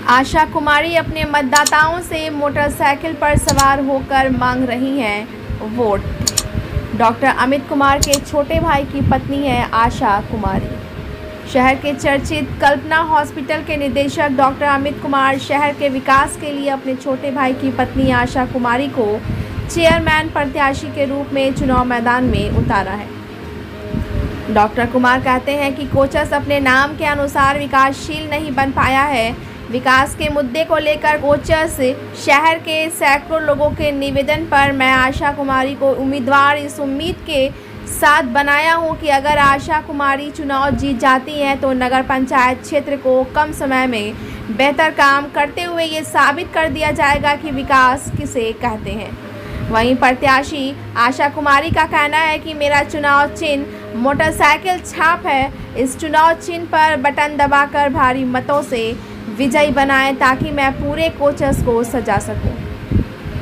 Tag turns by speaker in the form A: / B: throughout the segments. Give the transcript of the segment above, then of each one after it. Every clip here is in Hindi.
A: आशा कुमारी अपने मतदाताओं से मोटरसाइकिल पर सवार होकर मांग रही हैं वोट। डॉक्टर अमित कुमार के छोटे भाई की पत्नी है आशा कुमारी। शहर के चर्चित कल्पना हॉस्पिटल के निदेशक डॉक्टर अमित कुमार शहर के विकास के लिए अपने छोटे भाई की पत्नी आशा कुमारी को चेयरमैन प्रत्याशी के रूप में चुनाव मैदान में उतारा है। डॉक्टर कुमार कहते हैं कि कोचस अपने नाम के अनुसार विकासशील नहीं बन पाया है। विकास के मुद्दे को लेकर कोचस शहर के सैकड़ों लोगों के निवेदन पर मैं आशा कुमारी को उम्मीदवार इस उम्मीद के साथ बनाया हूं कि अगर आशा कुमारी चुनाव जीत जाती हैं तो नगर पंचायत क्षेत्र को कम समय में बेहतर काम करते हुए ये साबित कर दिया जाएगा कि विकास किसे कहते हैं। वहीं प्रत्याशी आशा कुमारी का कहना है कि मेरा चुनाव चिन्ह मोटरसाइकिल छाप है। इस चुनाव चिन्ह पर बटन दबाकर भारी मतों से विजयी बनाएं ताकि मैं पूरे कोचस को सजा सकूं।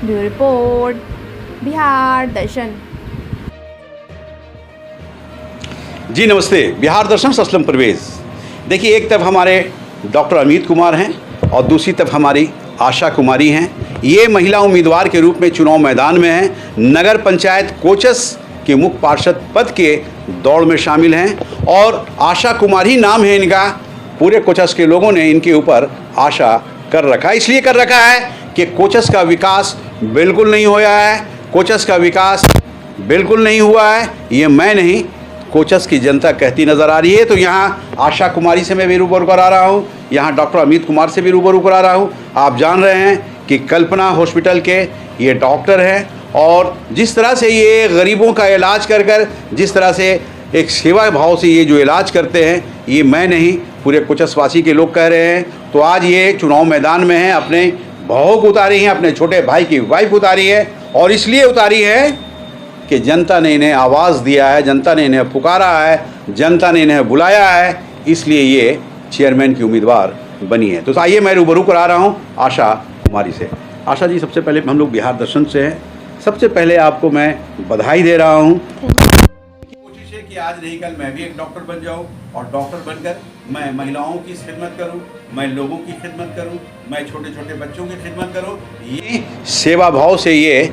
A: ब्यूरो रिपोर्ट, बिहार दर्शन।
B: जी नमस्ते, बिहार दर्शन से असलम परवेज़। देखिए, एक तरफ हमारे डॉक्टर अमित कुमार हैं और दूसरी तरफ हमारी आशा कुमारी हैं। ये महिला उम्मीदवार के रूप में चुनाव मैदान में हैं। नगर पंचायत कोचस के मुख्य पार्षद पद के दौड़ में शामिल हैं और आशा कुमारी नाम है इनका। पूरे कोचस के लोगों ने इनके ऊपर आशा कर रखा है, इसलिए कर रखा है कि कोचस का विकास बिल्कुल नहीं हुआ है। कोचस का विकास बिल्कुल नहीं हुआ है, ये मैं नहीं, कोचस की जनता कहती नज़र आ रही है। तो यहाँ आशा कुमारी से मैं भी रूबरू करा रहा हूँ, यहाँ डॉक्टर अमित कुमार से भी रूबरू करा रहा हूँ। आप जान रहे हैं कि कल्पना हॉस्पिटल के ये डॉक्टर हैं और जिस तरह से ये गरीबों का इलाज कर जिस तरह से एक सेवा भाव से ये जो इलाज करते हैं, ये मैं नहीं, पूरे कोचसवासी के लोग कह रहे हैं। तो आज ये चुनाव मैदान में हैं, अपने बहू को उतारी हैं, अपने छोटे भाई की वाइफ उतारी है और इसलिए उतारी है कि जनता ने इन्हें आवाज़ दिया है, जनता ने इन्हें पुकारा है, जनता ने इन्हें बुलाया है, इसलिए ये चेयरमैन की उम्मीदवार बनी है। तो आइए मैं रूबरू करा रहा हूँ आशा कुमारी से। आशा जी, सबसे पहले हम लोग बिहार दर्शन से हैं, सबसे पहले आपको मैं बधाई दे रहा हूँ। कोशिश है कि आज नहीं कल मैं भी एक डॉक्टर बन जाऊँ और डॉक्टर बनकर मैं महिलाओं की खिदमत करूँ, मैं लोगों की खिदमत करूँ, मैं छोटे छोटे बच्चों की खिदमत करूँ। ये सेवा भाव से ये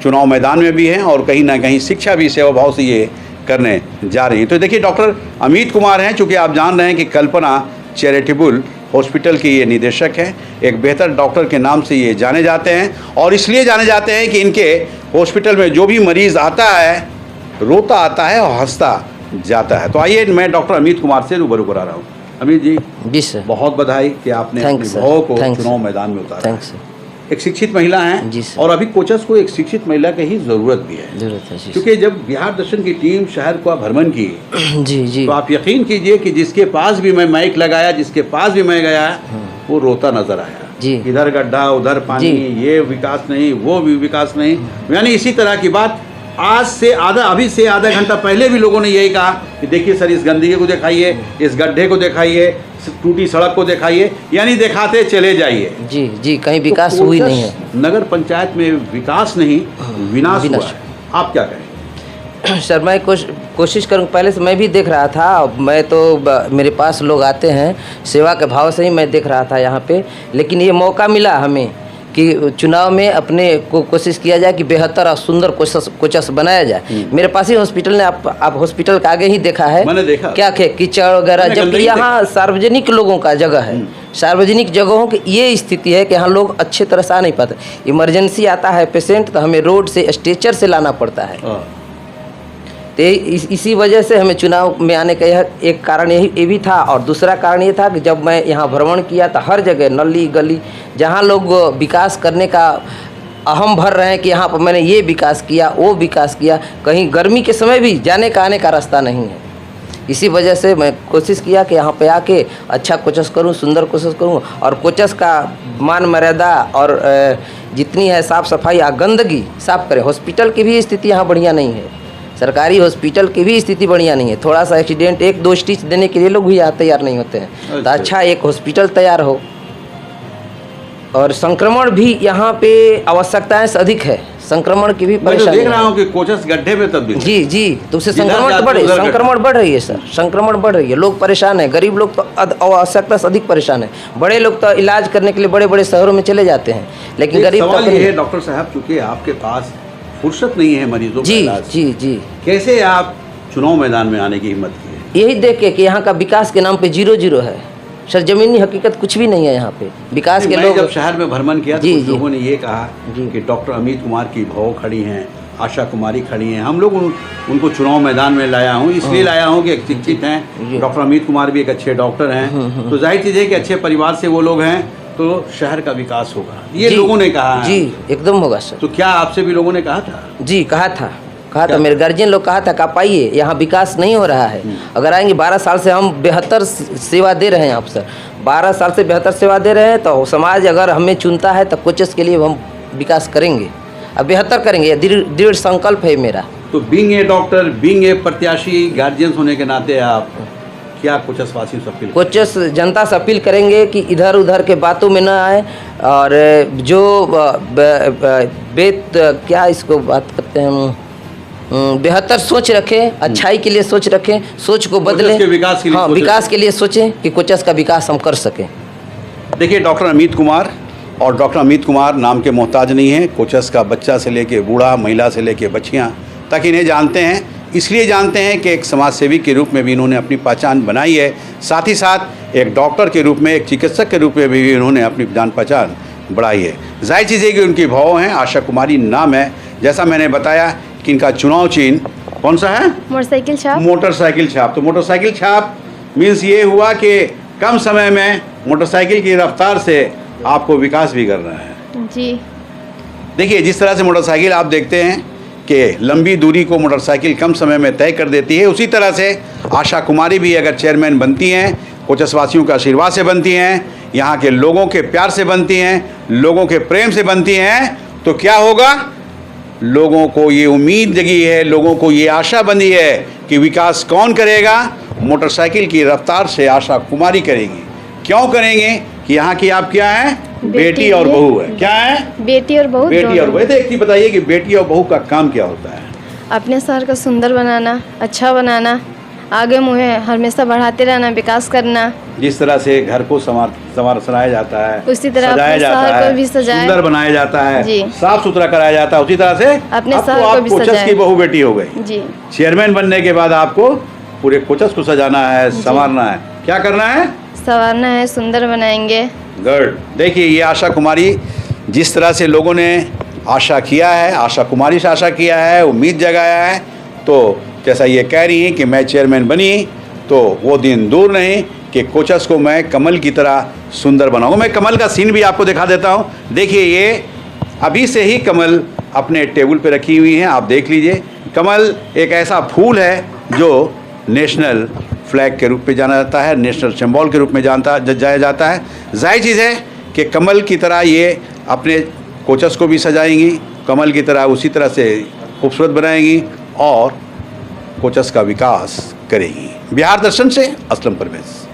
B: चुनाव मैदान में भी हैं और कहीं ना कहीं शिक्षा भी सेवा भाव से ये करने जा रही है। तो देखिए, डॉक्टर अमित कुमार हैं, चूँकि आप जान रहे हैं कि कल्पना चैरिटेबल हॉस्पिटल के ये निदेशक हैं, एक बेहतर डॉक्टर के नाम से ये जाने जाते हैं और इसलिए जाने जाते हैं कि इनके हॉस्पिटल में जो भी मरीज़ आता है, रोता आता है और हंसता जाता है। तो आइए मैं डॉक्टर अमित कुमार से रूबरू करा रहा हूँ। अमित जी सर, बहुत बधाई कि आपने अपनी बहू को चुनाव मैदान में उतारा। Thanks sir. एक शिक्षित महिला हैं जी सर, और अभी कोचस को एक शिक्षित महिला की ही ज़रूरत भी है, क्योंकि जब बिहार दर्शन की टीम शहर का भ्रमण की जी तो आप यकीन कीजिए कि जिसके पास भी मैं माइक लगाया, जिसके पास भी मैं गया, वो रोता नजर आया जी। इधर गड्ढा, उधर पानी, ये विकास नहीं, वो भी विकास नहीं। यानी इसी तरह की बात आज से अभी से आधा घंटा पहले भी लोगों ने यही कहा कि देखिए सर, इस गंदगी को दिखाइए, इस गड्ढे को दिखाइए, टूटी सड़क को दिखाइए, यानी दिखाते चले जाइए। जी, कहीं विकास हुई नहीं है। नगर पंचायत में विकास नहीं, विनाश हुआ है। आप क्या कहें?
C: सर, मैं कोशिश करूँ, पहले से मैं भी देख रहा था, मैं तो मेरे पास लोग आते हैं सेवा के भाव से ही मैं देख रहा था यहाँ पे, लेकिन ये मौका मिला हमें कि चुनाव में अपने को कोशिश किया जाए कि बेहतर और सुंदर कोचस बनाया जाए। मेरे पास ही हॉस्पिटल ने, आप हॉस्पिटल के आगे ही देखा है, मैंने देखा क्या कीचड़ वगैरह, जबकि यहाँ सार्वजनिक लोगों का जगह है। सार्वजनिक जगहों की ये स्थिति है कि यहाँ लोग अच्छे तरह से आ नहीं पाते। इमरजेंसी आता है पेशेंट तो हमें रोड से स्ट्रेचर से लाना पड़ता है। तो इसी वजह से हमें चुनाव में आने का यह एक कारण ये भी था। और दूसरा कारण ये था कि जब मैं यहाँ भ्रमण किया तो हर जगह नली गली जहाँ लोग विकास करने का अहम भर रहे हैं कि यहाँ पर मैंने ये विकास किया, वो विकास किया, कहीं गर्मी के समय भी जाने का आने का रास्ता नहीं है। इसी वजह से मैं कोशिश किया कि यहाँ पे आके अच्छा कोचस करूँ, सुंदर कोशिश करूँ और कोचस का मान मर्यादा और जितनी है साफ़ सफाई या गंदगी साफ़ करें। हॉस्पिटल की भी स्थिति यहाँ बढ़िया नहीं है, सरकारी हॉस्पिटल की भी स्थिति बढ़िया नहीं है। थोड़ा सा एक्सीडेंट, एक दो स्टिच देने के लिए लोग भी यहाँ तैयार नहीं होते हैं। तो अच्छा एक हॉस्पिटल तैयार हो। और संक्रमण भी यहाँ पे आवश्यकताएं से अधिक है, संक्रमण की भी
B: मैं तो
C: परेशानी
B: देख रहा
C: है।
B: हूँ कि कोचस गड्ढे में तब्दील
C: जी तो उससे
B: जिधर
C: संक्रमण तो
B: जाते
C: बढ़
B: उधर
C: संक्रमण बढ़ रही है सर, संक्रमण बढ़ रही है, लोग परेशान है, गरीब लोग तो आवश्यकता से अधिक परेशान है। बड़े लोग तो इलाज करने के लिए बड़े बड़े शहरों में चले जाते हैं, लेकिन
B: एक
C: गरीब
B: सवाल
C: तबके
B: ये है
C: नहीं।
B: डॉक्टर साहब, चूंकि आपके पास फुर्सत नहीं है मरीजों का
C: जी
B: इलाज,
C: जी
B: कैसे आप चुनाव मैदान में आने की हिम्मत की है?
C: यही देख के कि यहाँ का विकास के नाम पे 0-0 है सर, जमीनी हकीकत कुछ भी नहीं है यहाँ पे। विकास के
B: मैं
C: लोग
B: जब शहर में भ्रमण किया तो
C: जी,
B: कुछ
C: जी।
B: लोगों ने ये कहा
C: जी।
B: कि डॉक्टर अमित कुमार की बहू खड़ी हैं, आशा कुमारी खड़ी हैं, हम लोग उनको चुनाव मैदान में लाया हूँ, इसलिए लाया हूँ कि एक शिक्षित
C: जी।
B: हैं, डॉक्टर अमित कुमार भी एक अच्छे डॉक्टर हैं, तो जाहिर चीज़ है कि अच्छे परिवार से वो लोग हैं तो शहर का विकास होगा, ये
C: जी,
B: लोगों ने कहा है।
C: जी एकदम होगा सर।
B: तो क्या आपसे भी लोगों ने कहा था?
C: जी कहा था मेरे गार्जियन लोग कहा था कि आप आइए, यहाँ विकास नहीं हो रहा है, अगर आएंगे 12 साल से हम बेहतर सेवा दे रहे हैं आप सर, 12 साल से बेहतर सेवा दे रहे हैं, तो समाज अगर हमें चुनता है तो कोचेस के लिए हम विकास करेंगे, अब बेहतर करेंगे, दृढ़ संकल्प है मेरा।
B: तो being a doctor, being a प्रत्याशी, गार्जियंस होने के नाते आप क्या कोचसवासियों से अपील?
C: कोचेस जनता से अपील करेंगे कि इधर उधर के बातों में न आए, और जो क्या इसको बात करते हैं, बेहतर सोच रखें, अच्छाई के लिए सोच रखें, सोच को बदलें,
B: के विकास के लिए
C: हाँ
B: सोचें।
C: विकास के लिए सोचें कि कोचेस का विकास हम कर सकें।
B: देखिए डॉक्टर अमित कुमार, और डॉक्टर अमित कुमार नाम के मोहताज नहीं हैं, कोचस का बच्चा से लेके बूढ़ा, महिला से लेके बच्चियां तक इन्हें जानते हैं, इसलिए जानते हैं कि एक समाजसेवी के रूप में भी इन्होंने अपनी पहचान बनाई है, साथ ही साथ एक डॉक्टर के रूप में, एक चिकित्सक के रूप में भी इन्होंने अपनी जान पहचान बढ़ाई है। जाहिर चीज़ है कि उनकी बहू हैं, आशा कुमारी नाम है, जैसा मैंने बताया कि इनका चुनाव चिन्ह कौन सा है?
D: मोटरसाइकिल छाप।
B: मोटरसाइकिल छाप। तो मोटरसाइकिल छाप मीन्स ये हुआ कि कम समय में मोटरसाइकिल की रफ्तार से आपको विकास भी करना है।
D: जी
B: देखिए जिस तरह से मोटरसाइकिल आप देखते हैं कि लंबी दूरी को मोटरसाइकिल कम समय में तय कर देती है, उसी तरह से आशा कुमारी भी अगर चेयरमैन बनती हैं, कोचसवासियों के आशीर्वाद से बनती हैं, यहाँ के लोगों के प्यार से बनती हैं, लोगों के प्रेम से बनती हैं, तो क्या होगा? लोगों को ये उम्मीद जगी है, लोगों को ये आशा बंधी है कि विकास कौन करेगा? मोटरसाइकिल की रफ्तार से आशा कुमारी करेगी। क्यों करेंगे? कि यहाँ की आप क्या है? बेटी और बहू है। क्या है?
D: बेटी और बहू।
B: बेटी और बहू। तो एक चीज बताइए कि बेटी और बहू का काम क्या होता है?
D: अपने शहर को सुंदर बनाना, अच्छा बनाना, आगे मुझे हमेशा बढ़ाते रहना, विकास करना।
B: जिस तरह से घर को सजाया जाता है,
D: उसी तरह
B: सजाया
D: अपने
B: जाता
D: शहर
B: है,
D: को भी सजाए।
B: सुंदर बनाया जाता है,
D: जी।
B: साफ सुथरा कराया जाता है, उसी तरह से
D: अपने
B: अब तो
D: शहर को
B: आप
D: भी
B: कोचस
D: सजाए।
B: की बहू बेटी हो गई।
D: जी
B: चेयरमैन बनने के बाद आपको पूरे कोचस को सजाना है, संवारना है। क्या करना है?
D: संवारना है, सुंदर बनाएंगे।
B: गुड। देखिए ये आशा कुमारी, जिस तरह से लोगों ने आशा किया है, आशा कुमारी से आशा किया है, उम्मीद जगाया है, तो जैसा ये कह रही हैं कि मैं चेयरमैन बनी तो वो दिन दूर नहीं कि कोचस को मैं कमल की तरह सुंदर बनाऊंगा। मैं कमल का सीन भी आपको दिखा देता हूँ। देखिए ये अभी से ही कमल अपने टेबल पे रखी हुई हैं, आप देख लीजिए। कमल एक ऐसा फूल है जो नेशनल फ्लैग के रूप में जाना जाता है, नेशनल सिंबल के रूप में जाया जाता है। जाहिर चीज़ है कि कमल की तरह ये अपने कोचस को भी सजाएंगी, कमल की तरह उसी तरह से खूबसूरत बनाएंगी और कोचस का विकास करेगी। बिहार दर्शन से असलम परवेज़।